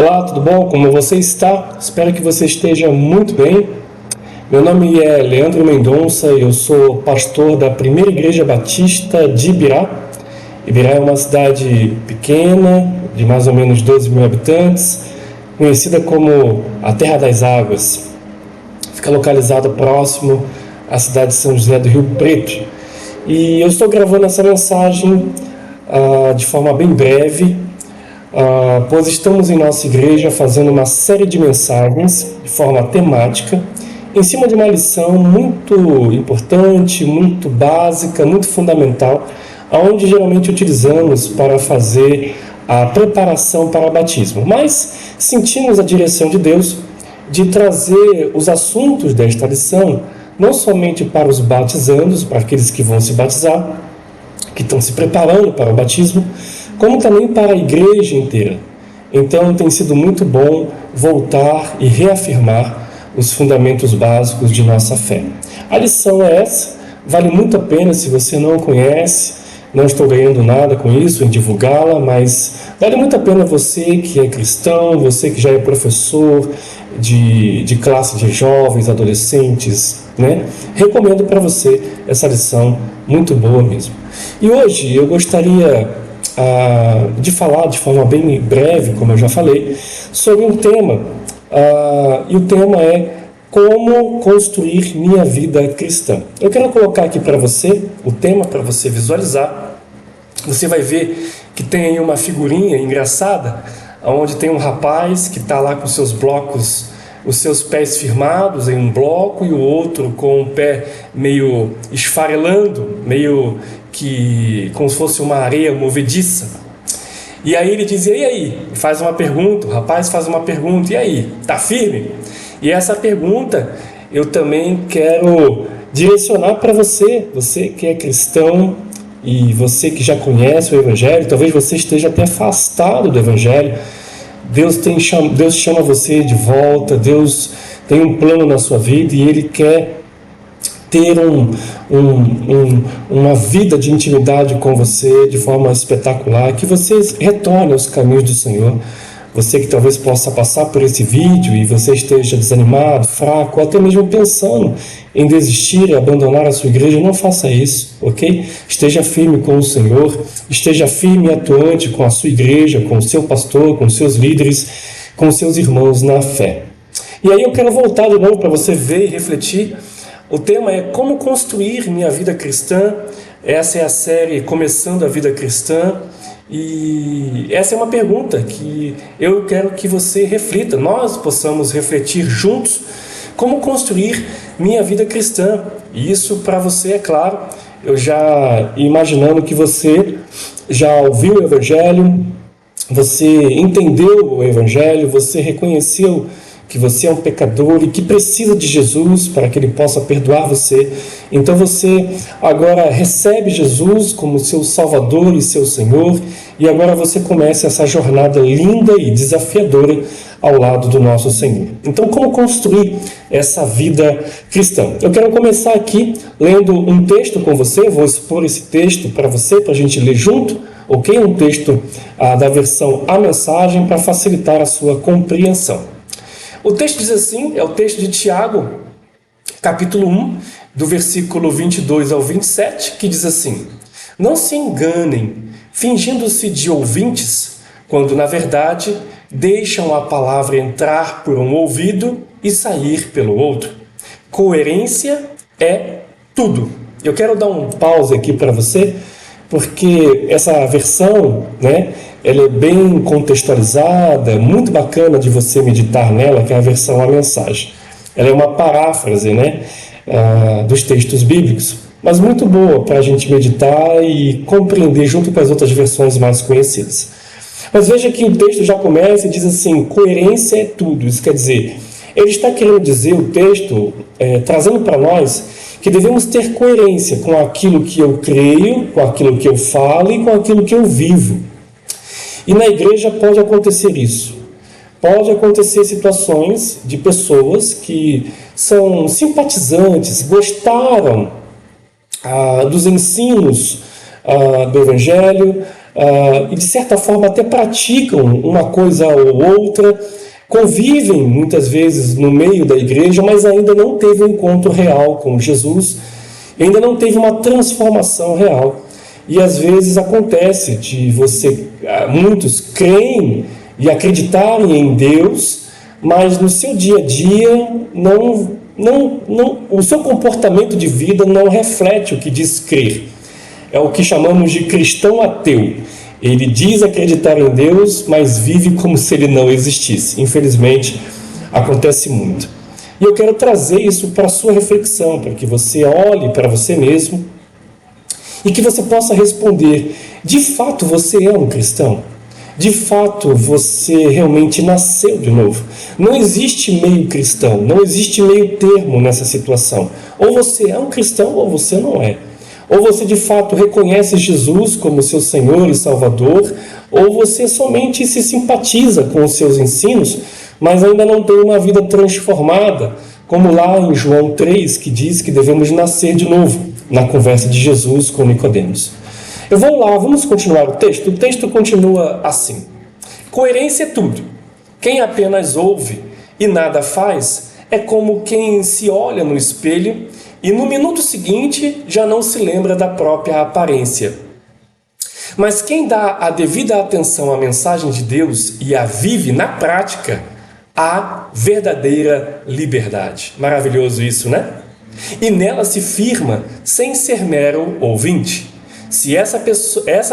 Olá, tudo bom? Como você está? Espero que você esteja muito bem. Meu nome é Leandro Mendonça e eu sou pastor da Primeira Igreja Batista de Ibirá. Ibirá é uma cidade pequena, de mais ou menos 12 mil habitantes, conhecida como a Terra das Águas. Fica localizada próximo à cidade de São José do Rio Preto. E eu estou gravando essa mensagem de forma bem breve, pois estamos em nossa igreja fazendo uma série de mensagens de forma temática, em cima de uma lição muito importante, muito básica, muito fundamental, onde geralmente utilizamos para fazer a preparação para o batismo. Mas sentimos a direção de Deus de trazer os assuntos desta lição, não somente para os batizandos, para aqueles que vão se batizar, que estão se preparando para o batismo, como também para a igreja inteira. Então tem sido muito bom voltar e reafirmar os fundamentos básicos de nossa fé. A lição é essa, vale muito a pena se você não conhece, não estou ganhando nada com isso, em divulgá-la, mas vale muito a pena você que é cristão, você que já é professor de classe de jovens, adolescentes, né? Recomendo para você essa lição, muito boa mesmo. E hoje eu gostaria de falar de forma bem breve, como eu já falei, sobre um tema, e o tema é como construir minha vida cristã. Eu quero colocar aqui para você o tema, para você visualizar. Você vai ver que tem aí uma figurinha engraçada, onde tem um rapaz que está lá com seus blocos, os seus pés firmados em um bloco e o outro com o pé meio esfarelando, meio que como se fosse uma areia movediça. E aí ele diz, e aí? Faz uma pergunta, o rapaz faz uma pergunta, e aí? Tá firme? E essa pergunta eu também quero direcionar para você, você que é cristão e você que já conhece o Evangelho, talvez você esteja até afastado do Evangelho. Deus chama você de volta, Deus tem um plano na sua vida e Ele quer ter uma vida de intimidade com você de forma espetacular, que você retorne aos caminhos do Senhor. Você que talvez possa passar por esse vídeo e você esteja desanimado, fraco, ou até mesmo pensando em desistir e abandonar a sua igreja, não faça isso, ok? Esteja firme com o Senhor, esteja firme e atuante com a sua igreja, com o seu pastor, com os seus líderes, com os seus irmãos na fé. E aí eu quero voltar de novo para você ver e refletir. O tema é como construir minha vida cristã. Essa é a série Começando a Vida Cristã. E essa é uma pergunta que eu quero que você reflita, nós possamos refletir juntos como construir minha vida cristã. E isso para você, é claro, eu já imaginando que você já ouviu o Evangelho, você entendeu o Evangelho, você reconheceu que você é um pecador e que precisa de Jesus para que Ele possa perdoar você. Então você agora recebe Jesus como seu Salvador e seu Senhor, e agora você começa essa jornada linda e desafiadora ao lado do nosso Senhor. Então, como construir essa vida cristã? Eu quero começar aqui lendo um texto com você, vou expor esse texto para você, para a gente ler junto, ok? Um texto da versão A Mensagem, para facilitar a sua compreensão. O texto diz assim, é o texto de Tiago, capítulo 1, do versículo 22 ao 27, que diz assim: não se enganem, fingindo-se de ouvintes, quando na verdade deixam a palavra entrar por um ouvido e sair pelo outro. Coerência é tudo. Eu quero dar um pause aqui para você, porque essa versão, né, ela é bem contextualizada, muito bacana de você meditar nela, que é a versão A Mensagem. Ela é uma paráfrase, né, dos textos bíblicos, mas muito boa para a gente meditar e compreender junto com as outras versões mais conhecidas. Mas veja que o texto já começa e diz assim, coerência é tudo. Isso quer dizer, ele está querendo dizer, o texto, trazendo para nós, que devemos ter coerência com aquilo que eu creio, com aquilo que eu falo e com aquilo que eu vivo. E na igreja pode acontecer isso. Pode acontecer situações de pessoas que são simpatizantes, gostaram dos ensinos do Evangelho, e de certa forma até praticam uma coisa ou outra, convivem muitas vezes no meio da igreja, mas ainda não teve um encontro real com Jesus, ainda não teve uma transformação real. E às vezes acontece de muitos creem e acreditarem em Deus, mas no seu dia a dia o seu comportamento de vida não reflete o que diz crer. É o que chamamos de cristão ateu. Ele diz acreditar em Deus, mas vive como se ele não existisse. Infelizmente, acontece muito. E eu quero trazer isso para a sua reflexão, para que você olhe para você mesmo e que você possa responder: de fato você é um cristão? De fato você realmente nasceu de novo? Não existe meio cristão, não existe meio termo nessa situação. Ou você é um cristão ou você não é. Ou você de fato reconhece Jesus como seu Senhor e Salvador, ou você somente se simpatiza com os seus ensinos, mas ainda não tem uma vida transformada, como lá em João 3, que diz que devemos nascer de novo, na conversa de Jesus com Nicodemos. Eu vou lá, vamos continuar o texto. O texto continua assim: coerência é tudo. Quem apenas ouve e nada faz é como quem se olha no espelho e no minuto seguinte já não se lembra da própria aparência. Mas quem dá a devida atenção à mensagem de Deus e a vive na prática, há verdadeira liberdade. Maravilhoso isso, né? E nela se firma sem ser mero ouvinte. Se essa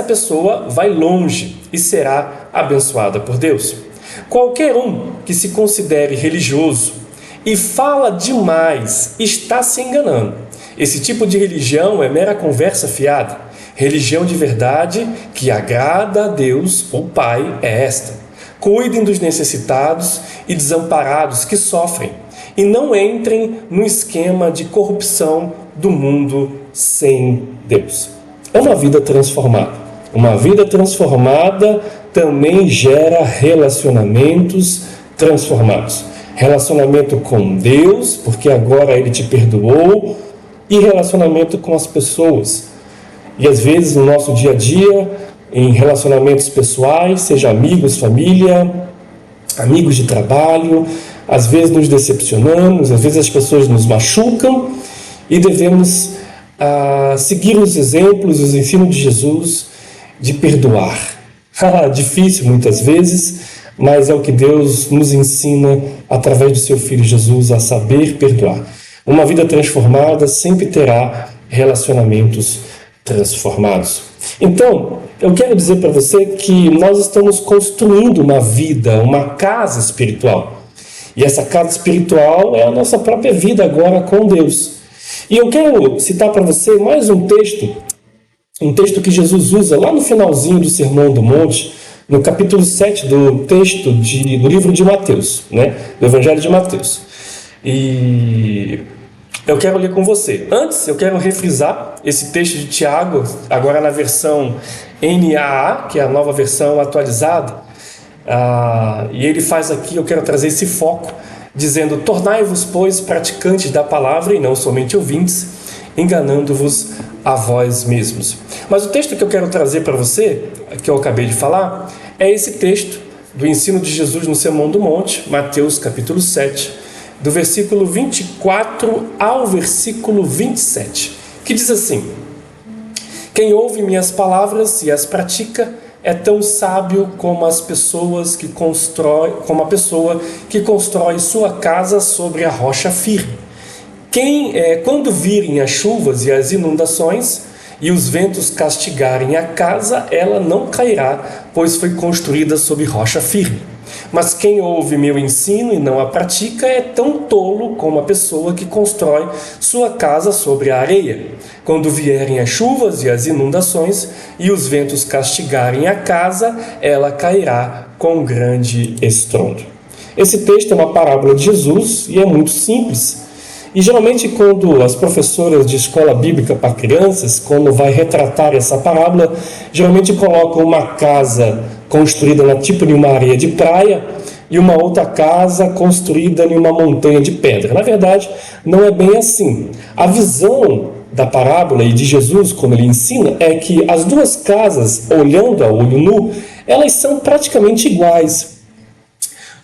pessoa vai longe e será abençoada por Deus. Qualquer um que se considere religioso e fala demais está se enganando. Esse tipo de religião é mera conversa fiada. Religião de verdade que agrada a Deus, o Pai, é esta: cuidem dos necessitados e desamparados que sofrem, e não entrem no esquema de corrupção do mundo sem Deus. É uma vida transformada. Uma vida transformada também gera relacionamentos transformados. Relacionamento com Deus, porque agora Ele te perdoou, e relacionamento com as pessoas. E às vezes no nosso dia a dia, em relacionamentos pessoais, seja amigos, família, amigos de trabalho, às vezes nos decepcionamos, às vezes as pessoas nos machucam e devemos seguir os exemplos, os ensinos de Jesus de perdoar. Difícil muitas vezes, mas é o que Deus nos ensina através do seu Filho Jesus a saber perdoar. Uma vida transformada sempre terá relacionamentos transformados. Então, eu quero dizer para você que nós estamos construindo uma vida, uma casa espiritual. E essa casa espiritual é a nossa própria vida agora com Deus. E eu quero citar para você mais um texto que Jesus usa lá no finalzinho do Sermão do Monte, no capítulo 7 do texto do livro de Mateus, né? Do Evangelho de Mateus. E eu quero ler com você. Antes, eu quero refrisar esse texto de Tiago, agora na versão NAA, que é a nova versão atualizada. E ele faz aqui, eu quero trazer esse foco, dizendo: tornai-vos, pois, praticantes da palavra e não somente ouvintes, enganando-vos a vós mesmos. Mas o texto que eu quero trazer para você, que eu acabei de falar, é esse texto do ensino de Jesus no Sermão do Monte, Mateus capítulo 7, do versículo 24 ao versículo 27, que diz assim: quem ouve minhas palavras e as pratica é tão sábio como a pessoa que constrói sua casa sobre a rocha firme. Quando virem as chuvas e as inundações e os ventos castigarem a casa, ela não cairá, pois foi construída sobre rocha firme. Mas quem ouve meu ensino e não a pratica é tão tolo como a pessoa que constrói sua casa sobre a areia. Quando vierem as chuvas e as inundações e os ventos castigarem a casa, ela cairá com grande estrondo. Esse texto é uma parábola de Jesus e é muito simples. E geralmente quando as professoras de escola bíblica para crianças, quando vai retratar essa parábola, geralmente colocam uma casa construída na tipo de uma areia de praia e uma outra casa construída em uma montanha de pedra. Na verdade, não é bem assim. A visão da parábola e de Jesus, quando ele ensina, é que as duas casas, olhando a olho nu, elas são praticamente iguais.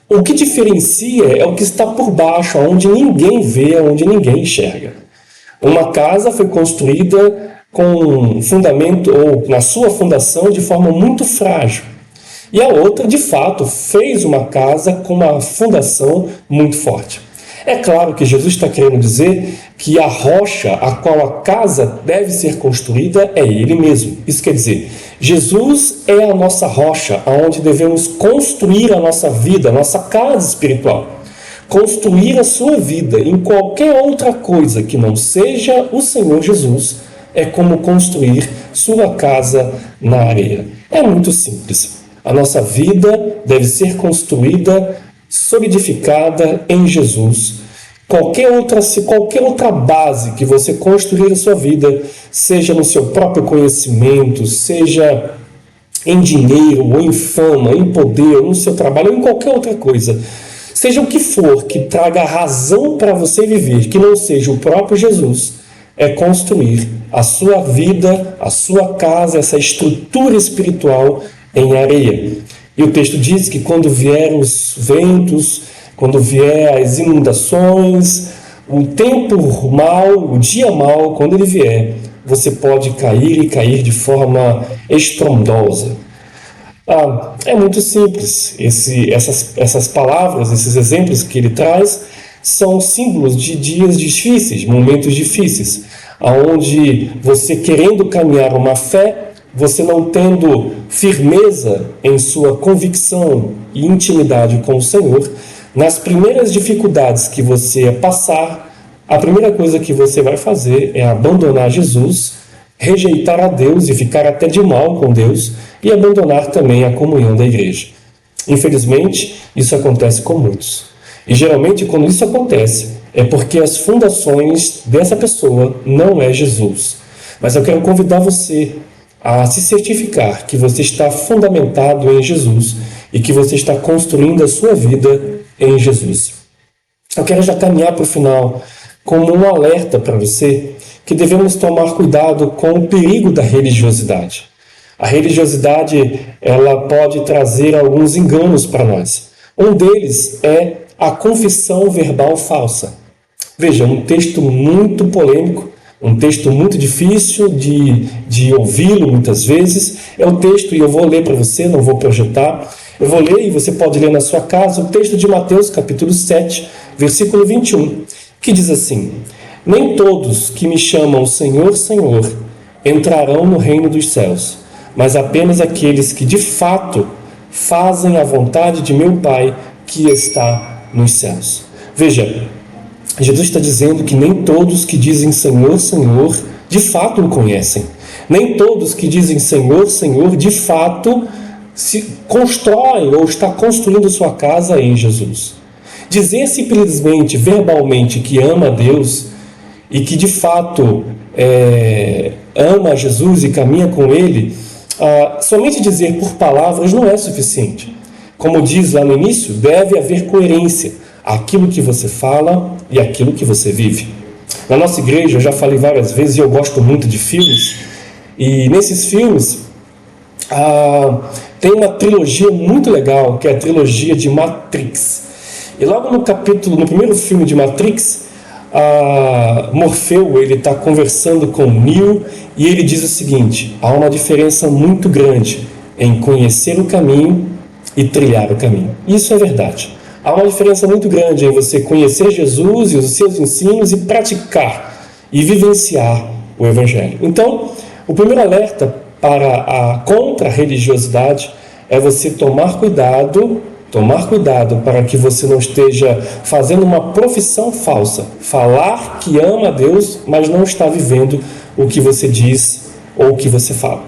O que diferencia é o que está por baixo, onde ninguém vê, onde ninguém enxerga. Uma casa foi construída com um fundamento, ou na sua fundação, de forma muito frágil. E a outra, de fato, fez uma casa com uma fundação muito forte. É claro que Jesus está querendo dizer que a rocha a qual a casa deve ser construída é Ele mesmo. Isso quer dizer, Jesus é a nossa rocha, aonde devemos construir a nossa vida, a nossa casa espiritual. Construir a sua vida em qualquer outra coisa que não seja o Senhor Jesus é como construir sua casa na areia. É muito simples. A nossa vida deve ser construída, solidificada em Jesus. Qualquer outra base que você construir a sua vida, seja no seu próprio conhecimento, seja em dinheiro, ou em fama, em poder, ou no seu trabalho, ou em qualquer outra coisa, seja o que for que traga razão para você viver, que não seja o próprio Jesus, é construir a sua vida, a sua casa, essa estrutura espiritual em areia. E o texto diz que quando vier os ventos, quando vier as inundações, o tempo mau, o dia mau, quando ele vier, você pode cair e cair de forma estrondosa. É muito simples. Essas palavras, esses exemplos que ele traz, são símbolos de dias difíceis, momentos difíceis, onde você querendo caminhar uma fé, você não tendo firmeza em sua convicção e intimidade com o Senhor, nas primeiras dificuldades que você passar, a primeira coisa que você vai fazer é abandonar Jesus, rejeitar a Deus e ficar até de mal com Deus e abandonar também a comunhão da igreja. Infelizmente, isso acontece com muitos. E geralmente, quando isso acontece, é porque as fundações dessa pessoa não é Jesus. Mas eu quero convidar você a se certificar que você está fundamentado em Jesus e que você está construindo a sua vida em Jesus. Eu quero já caminhar para o final como um alerta para você que devemos tomar cuidado com o perigo da religiosidade. A religiosidade, ela pode trazer alguns enganos para nós. Um deles é a confissão verbal falsa. Veja, um texto muito polêmico, um texto muito difícil de ouvi-lo muitas vezes. É o texto, e eu vou ler para você, não vou projetar. Eu vou ler, e você pode ler na sua casa, o texto de Mateus, capítulo 7, versículo 21, que diz assim: nem todos que me chamam Senhor, Senhor, entrarão no reino dos céus, mas apenas aqueles que de fato fazem a vontade de meu Pai que está nos céus. Veja, Jesus está dizendo que nem todos que dizem Senhor, Senhor, de fato o conhecem. Nem todos que dizem Senhor, Senhor, de fato se constroem ou está construindo sua casa em Jesus. Dizer simplesmente, verbalmente, que ama a Deus e que de fato ama Jesus e caminha com Ele, somente dizer por palavras não é suficiente. Como diz lá no início, deve haver coerência. Aquilo que você fala e aquilo que você vive. Na nossa igreja, eu já falei várias vezes, e eu gosto muito de filmes, e nesses filmes tem uma trilogia muito legal, que é a trilogia de Matrix. E logo no primeiro filme de Matrix, Morfeu está conversando com Neo, e ele diz o seguinte: há uma diferença muito grande em conhecer o caminho e trilhar o caminho. Isso é verdade. Há uma diferença muito grande em você conhecer Jesus e os seus ensinos e praticar e vivenciar o Evangelho. Então, o primeiro alerta para contra a religiosidade é você tomar cuidado para que você não esteja fazendo uma profissão falsa. Falar que ama a Deus, mas não está vivendo o que você diz ou o que você fala.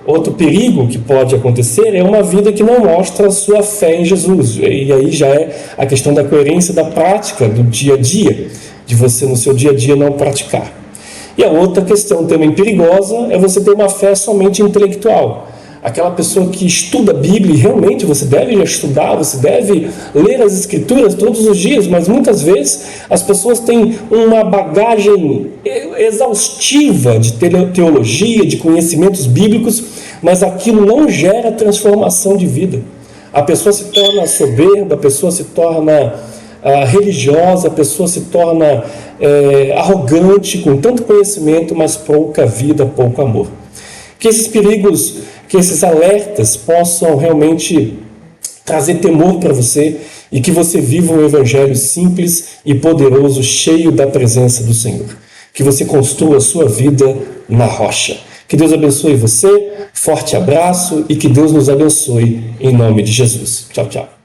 Outro perigo que pode acontecer é uma vida que não mostra a sua fé em Jesus. E aí já é a questão da coerência da prática, do dia a dia, de você no seu dia a dia não praticar. E a outra questão também perigosa é você ter uma fé somente intelectual, aquela pessoa que estuda a Bíblia, e realmente você deve estudar, você deve ler as Escrituras todos os dias, mas muitas vezes as pessoas têm uma bagagem exaustiva de teologia, de conhecimentos bíblicos, mas aquilo não gera transformação de vida. A pessoa se torna soberba, a pessoa se torna religiosa, a pessoa se torna arrogante, com tanto conhecimento, mas pouca vida, pouco amor. Que esses perigos, que esses alertas possam realmente trazer temor para você e que você viva um evangelho simples e poderoso, cheio da presença do Senhor. Que você construa a sua vida na rocha. Que Deus abençoe você, forte abraço e que Deus nos abençoe em nome de Jesus. Tchau, tchau.